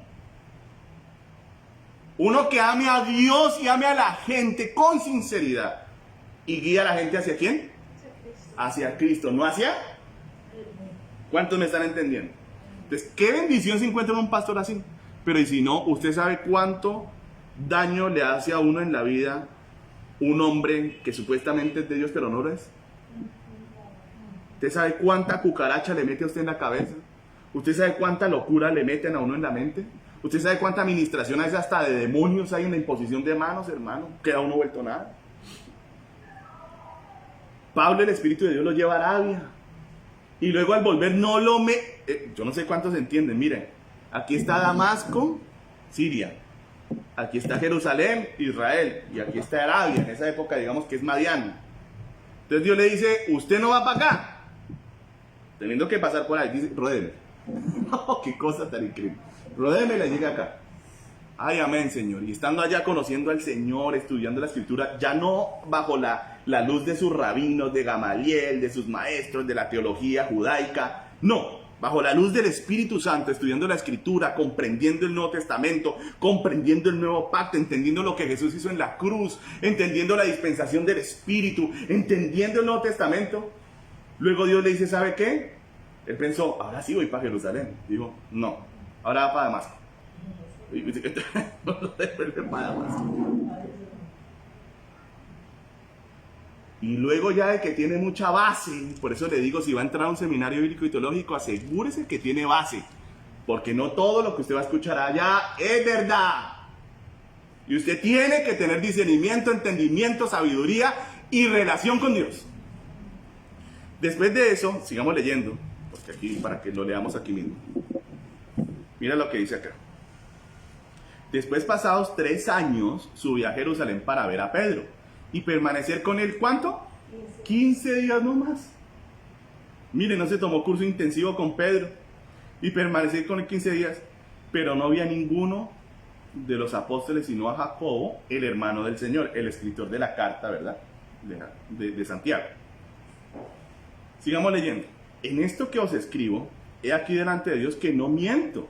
Uno que ame a Dios y ame a la gente con sinceridad y guía a la gente ¿hacia quién? Hacia Cristo, no hacia... ¿Cuántos me están entendiendo? Entonces, qué bendición se encuentra en un pastor así. Pero y si no, usted sabe cuánto daño le hace a uno en la vida un hombre que supuestamente es de Dios pero no lo es. ¿Usted sabe cuánta cucaracha le mete a usted en la cabeza? ¿Usted sabe cuánta locura le meten a uno en la mente? ¿Usted sabe cuánta administración hay hasta de demonios hay en la imposición de manos, hermano? Queda uno vuelto nada. Pablo, el Espíritu de Dios, lo lleva a Arabia. Y luego al volver yo no sé cuántos entienden, miren. Aquí está Damasco, Siria. Aquí está Jerusalén, Israel. Y aquí está Arabia, en esa época digamos que es Madián. Entonces Dios le dice: usted no va para acá. Teniendo que pasar por ahí, dice: rodéeme. Oh, qué cosa tan increíble. Rodéeme y le llega acá. Ay, amén, Señor. Y estando allá conociendo al Señor, estudiando la Escritura, ya no bajo la luz de sus rabinos, de Gamaliel, de sus maestros, de la teología judaica. No, bajo la luz del Espíritu Santo, estudiando la Escritura, comprendiendo el Nuevo Testamento, comprendiendo el Nuevo Pacto, entendiendo lo que Jesús hizo en la cruz, entendiendo la dispensación del Espíritu, entendiendo el Nuevo Testamento. Luego Dios le dice: ¿sabe qué? Él pensó: ahora sí voy para Jerusalén. Dijo: no, ahora va para Damasco. Y luego ya de que tiene mucha base, por eso le digo, si va a entrar a un seminario bíblico y teológico, asegúrese que tiene base, porque no todo lo que usted va a escuchar allá es verdad. Y usted tiene que tener discernimiento, entendimiento, sabiduría y relación con Dios. Después de eso, sigamos leyendo, porque aquí, para que lo leamos aquí mismo. Mira lo que dice acá. Después, pasados 3 años, subió a Jerusalén para ver a Pedro y permanecer con él, ¿cuánto? 15 días nomás. Mire, no se tomó curso intensivo con Pedro y permanecer con él 15 días, pero no había ninguno de los apóstoles, sino a Jacobo, el hermano del Señor, el escritor de la carta, ¿verdad? De Santiago. Sigamos leyendo. En esto que os escribo, he aquí delante de Dios que no miento.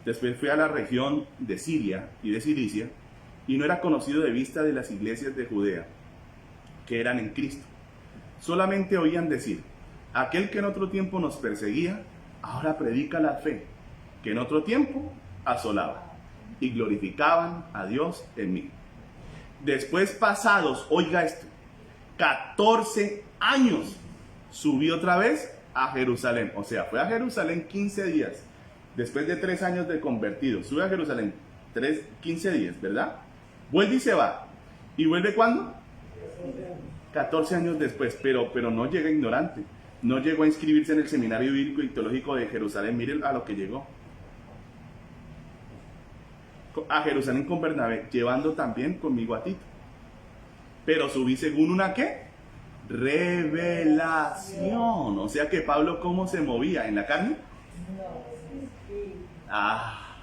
Después fui a la región de Siria y de Cilicia, y no era conocido de vista de las iglesias de Judea, que eran en Cristo. Solamente oían decir, aquel que en otro tiempo nos perseguía, ahora predica la fe, que en otro tiempo asolaba, y glorificaban a Dios en mí. Después pasados, oiga esto, 14 años, subí otra vez a Jerusalén. O sea, fue a Jerusalén 15 días. Después de 3 años de convertido, sube a Jerusalén 15 días, ¿verdad? Vuelve y se va. ¿Y vuelve cuándo? 14 años después, pero no llega ignorante. No llegó a inscribirse en el seminario bíblico y teológico de Jerusalén. Miren a lo que llegó. A Jerusalén con Bernabé, llevando también conmigo a Tito. Pero subí según una ¿qué? Revelación. O sea que Pablo, ¿cómo se movía? ¿En la carne? Ah.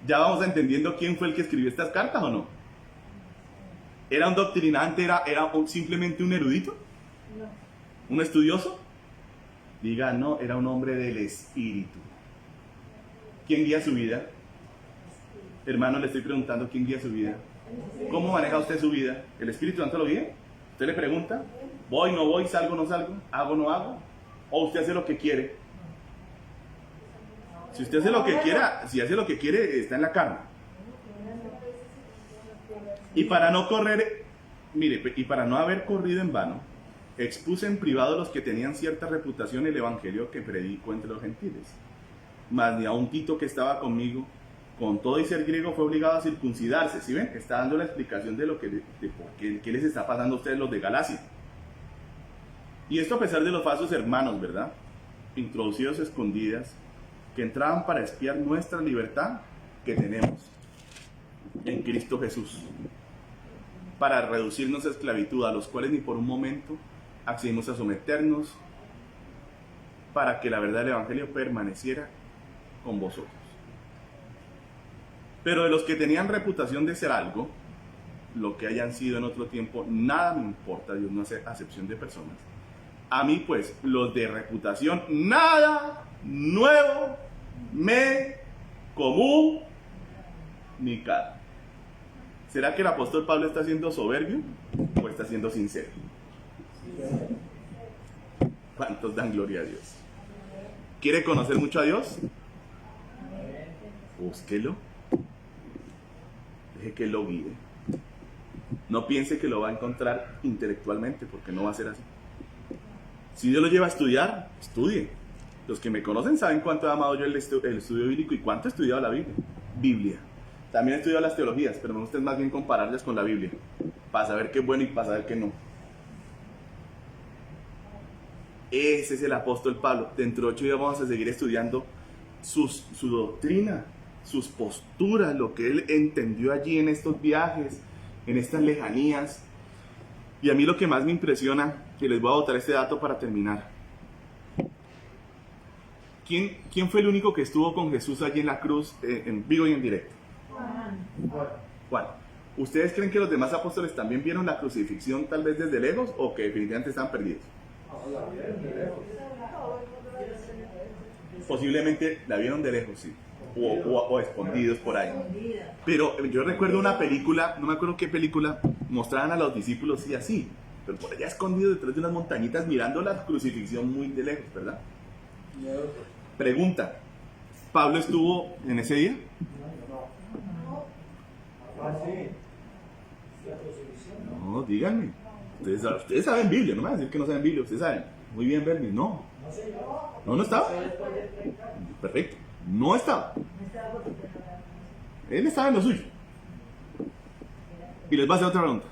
Ya vamos entendiendo quién fue el que escribió estas cartas, ¿o no? ¿Era un doctrinante? ¿Era simplemente un erudito? No. ¿Un estudioso? Diga, no, era un hombre del Espíritu. ¿Quién guía su vida? Hermano, le estoy preguntando quién guía su vida. ¿Cómo maneja usted su vida? ¿El Espíritu Santo lo guía? ¿Usted le pregunta? ¿Voy, no voy, salgo, no salgo? ¿Hago, no hago? ¿O usted hace lo que quiere? Si usted hace lo que quiera, si hace lo que quiere, está en la carne. Y para no correr, mire, y para no haber corrido en vano, expuse en privado a los que tenían cierta reputación el evangelio que predico entre los gentiles. Mas ni a un Tito que estaba conmigo, con todo y ser griego, fue obligado a circuncidarse. ¿Sí ven? Está dando la explicación de lo que, qué les está pasando a ustedes los de Galacia. Y esto a pesar de los falsos hermanos, ¿verdad? Introducidos escondidas, que entraban para espiar nuestra libertad que tenemos en Cristo Jesús, para reducirnos a esclavitud, a los cuales ni por un momento accedimos a someternos, para que la verdad del Evangelio permaneciera con vosotros. Pero de los que tenían reputación de ser algo, lo que hayan sido en otro tiempo, nada me importa, Dios no hace acepción de personas. A mí pues, los de reputación, nada nuevo me comunica. ¿Será que el apóstol Pablo está siendo soberbio o está siendo sincero? ¿Cuántos dan gloria a Dios? ¿Quiere conocer mucho a Dios? Búsquelo. Deje que Él lo guíe. No piense que lo va a encontrar intelectualmente, porque no va a ser así. Si Dios lo lleva a estudiar, estudie. Los que me conocen saben cuánto he amado yo el estudio bíblico y cuánto he estudiado la Biblia. También he estudiado las teologías, pero me gusta más bien compararlas con la Biblia, para saber qué es bueno y para saber qué no. Ese es el apóstol Pablo. Dentro de 8 días vamos a seguir estudiando su doctrina, sus posturas, lo que él entendió allí en estos viajes, en estas lejanías. Y a mí lo que más me impresiona, y les voy a botar este dato para terminar. ¿Quién fue el único que estuvo con Jesús allí en la cruz, en vivo y en directo? Juan. ¿Ustedes creen que los demás apóstoles también vieron la crucifixión tal vez desde lejos o que definitivamente estaban perdidos? Posiblemente la vieron de lejos, sí. O escondidos por ahí. Pero yo recuerdo una película, no me acuerdo qué película, mostraban a los discípulos sí así, pero por allá escondidos detrás de unas montañitas mirando la crucifixión muy de lejos, ¿verdad? Pregunta, ¿Pablo estuvo en ese día? No, díganme. Ustedes saben Biblia, no me van a decir que no saben Biblia, ustedes saben. Muy bien, Bernie, no. ¿No estaba? Perfecto, no estaba. Él estaba en lo suyo. Y les voy a hacer otra pregunta.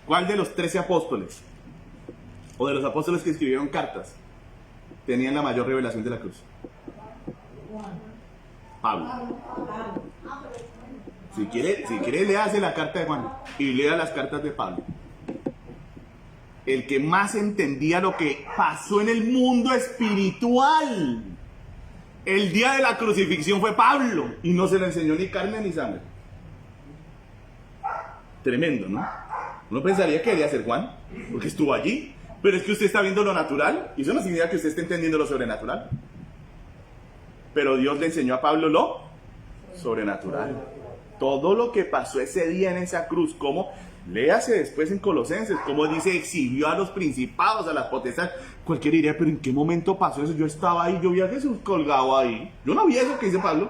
¿Cuál de los 13 apóstoles, o de los apóstoles que escribieron cartas, tenían la mayor revelación de la cruz? Pablo. Si quiere léase la carta de Juan y lea las cartas de Pablo. El que más entendía lo que pasó en el mundo espiritual. El día de la crucifixión fue Pablo y no se lo enseñó ni carne ni sangre. Tremendo, ¿no? Uno pensaría que debería ser Juan, porque estuvo allí, pero es que usted está viendo lo natural y eso no significa que usted esté entendiendo lo sobrenatural. Pero Dios le enseñó a Pablo lo sobrenatural. Todo lo que pasó ese día en esa cruz, como léase después en Colosenses, como dice, exhibió a los principados, a las potestades. Cualquiera diría, pero ¿en qué momento pasó eso? Yo estaba ahí, yo vi a Jesús colgado ahí. Yo no vi eso que dice Pablo.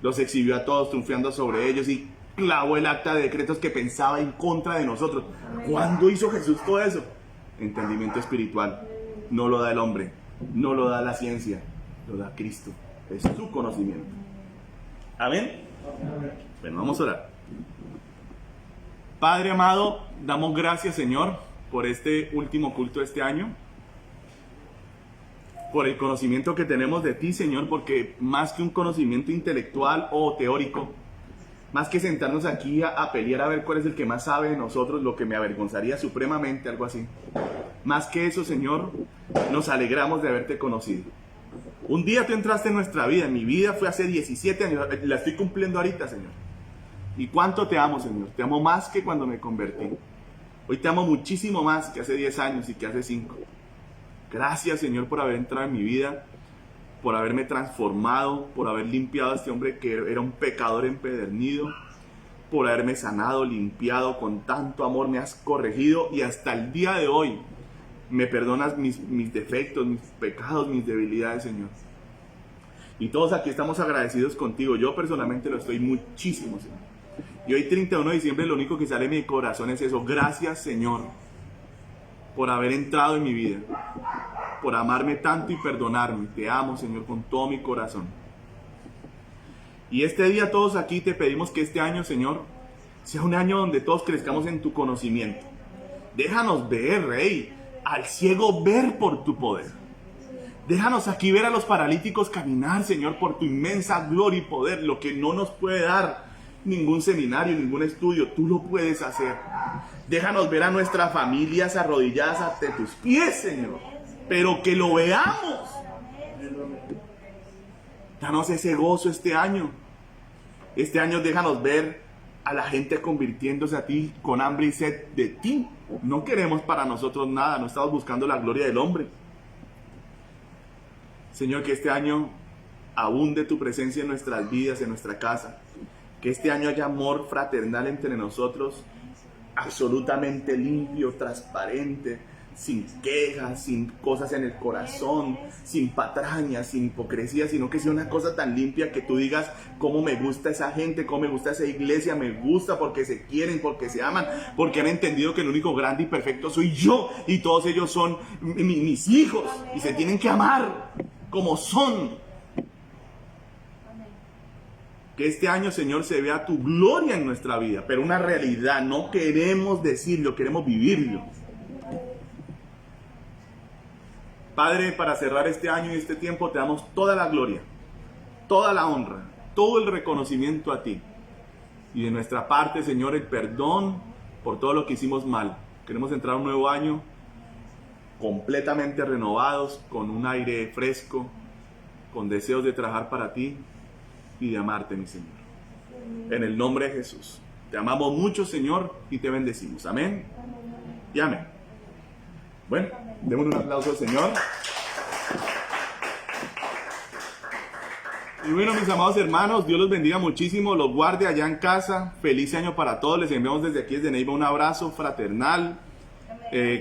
Los exhibió a todos, triunfando sobre ellos y clavó el acta de decretos que pensaba en contra de nosotros. ¿Cuándo hizo Jesús todo eso? Entendimiento espiritual. No lo da el hombre, no lo da la ciencia, lo da Cristo. Es su conocimiento. ¿Amén? Bueno, vamos a orar. Padre amado, damos gracias, Señor, por este último culto de este año, por el conocimiento que tenemos de ti, Señor, porque más que un conocimiento intelectual o teórico, más que sentarnos aquí a pelear a ver cuál es el que más sabe de nosotros, lo que me avergonzaría supremamente, algo así. Más que eso, Señor, nos alegramos de haberte conocido. Un día tú entraste en nuestra vida, en mi vida fue hace 17 años, la estoy cumpliendo ahorita, Señor. ¿Y cuánto te amo, Señor? Te amo más que cuando me convertí. Hoy te amo muchísimo más que hace 10 años y que hace 5. Gracias, Señor, por haber entrado en mi vida, por haberme transformado, por haber limpiado a este hombre que era un pecador empedernido, por haberme sanado, limpiado con tanto amor, me has corregido y hasta el día de hoy me perdonas mis defectos, mis pecados, mis debilidades, Señor. Y todos aquí estamos agradecidos contigo. Yo personalmente lo estoy muchísimo, Señor. Y hoy 31 de diciembre lo único que sale de mi corazón es eso. Gracias, Señor, por haber entrado en mi vida, por amarme tanto y perdonarme. Te amo, Señor, con todo mi corazón. Y este día todos aquí te pedimos que este año, Señor, sea un año donde todos crezcamos en tu conocimiento. Déjanos ver, Rey, al ciego ver por tu poder. Déjanos aquí ver a los paralíticos caminar, Señor, por tu inmensa gloria y poder, lo que no nos puede dar ningún seminario, ningún estudio, tú lo puedes hacer. Déjanos ver a nuestras familias arrodilladas ante tus pies, Señor, pero que lo veamos. Danos ese gozo este año. Este año déjanos ver a la gente convirtiéndose a ti con hambre y sed de ti. No queremos para nosotros nada, no estamos buscando la gloria del hombre. Señor, que este año abunde tu presencia en nuestras vidas, en nuestra casa. Que este año haya amor fraternal entre nosotros, absolutamente limpio, transparente, sin quejas, sin cosas en el corazón, sin patrañas, sin hipocresía, sino que sea una cosa tan limpia que tú digas cómo me gusta esa gente, cómo me gusta esa iglesia, me gusta porque se quieren, porque se aman, porque han entendido que el único grande y perfecto soy yo y todos ellos son mis hijos y se tienen que amar como son. Que este año, Señor, se vea tu gloria en nuestra vida, pero una realidad, no queremos decirlo, queremos vivirlo. Padre, para cerrar este año y este tiempo, te damos toda la gloria, toda la honra, todo el reconocimiento a ti. Y de nuestra parte, Señor, el perdón por todo lo que hicimos mal. Queremos entrar a un nuevo año completamente renovados, con un aire fresco, con deseos de trabajar para ti y de amarte, mi Señor. En el nombre de Jesús. Te amamos mucho, Señor, y te bendecimos. Amén y amén. Bueno, démosle un aplauso al Señor. Y bueno, mis amados hermanos, Dios los bendiga muchísimo, los guarde allá en casa. Feliz año para todos. Les enviamos desde aquí, desde Neiva, un abrazo fraternal,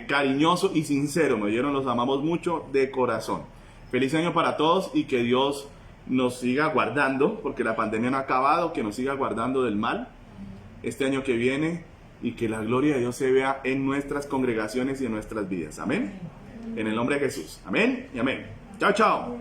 cariñoso y sincero. ¿Me oyeron? Los amamos mucho de corazón. Feliz año para todos y que Dios nos siga guardando, porque la pandemia no ha acabado, que nos siga guardando del mal este año que viene y que la gloria de Dios se vea en nuestras congregaciones y en nuestras vidas. Amén. En el nombre de Jesús. Amén y amén. Chao, chao.